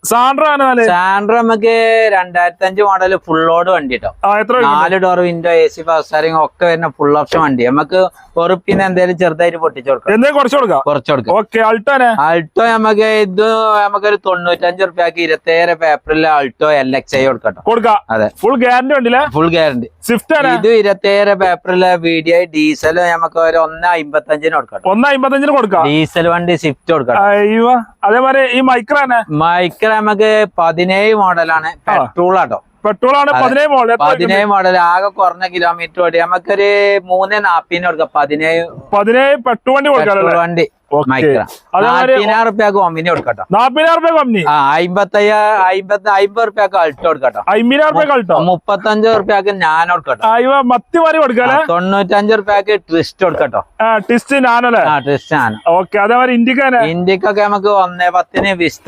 Santro നമുക്ക് 2005 model full load വണ്ടി കേട്ടോ. 4 door window AC power steering ഒക്കെ വരുന്ന ഫുൾ ഓപ്ഷൻ വണ്ടി. നമുക്ക് ഉറപ്പിന് എന്തെങ്കിലും ചെറുതായിട്ട് പൊട്ടിച്ചു കൊടുക്കാം. അൾട്ടോ നമുക്ക് ഇത് നമുക്കൊരു 95 റുപ്യക്ക് 27 പേപ്പറിൽ അൾട്ടോ LXI കൊടുക്കാം. അതെ, ഫുൾ ഗ്യാരണ്ടി. ഇത് 27 പേപ്പറിലെ VDI ഡീസൽ നമുക്ക് ഒരു 1.55 കൊടുക്കാം. ഡീസൽ വണ്ടി സ്വിഫ്റ്റ് കൊടുക്കാം. അതേമാതിരി ഈ മൈക്ര നമുക്ക് 17 മോഡലാണ്. പെട്രോളാട്ടോ. 17 മോഡൽ ആകെ കുറഞ്ഞ കിലോമീറ്റർ ഓടി നമുക്കൊരു 3.40 കൊടുക്കാം. 17 പെട്രോൾ വണ്ടി മൈക്ര 40,000 റുപ്യക്ക് ഒമ്മിനി കൊടുക്കട്ടോ. 50,000 റുപ്യക്ക് അൾട്ടോ കൊടുക്കട്ടോ. 35 റുപ്യക്ക് ഞാൻ കൊടുക്കട്ടോ. 95 റുപ്യക്ക് ട്വിസ്റ്റ് കൊടുക്കട്ടോ. Twist nano. ഇന്ത്യക്കൊക്കെ നമുക്ക് 1.10 വിസ്റ്റ്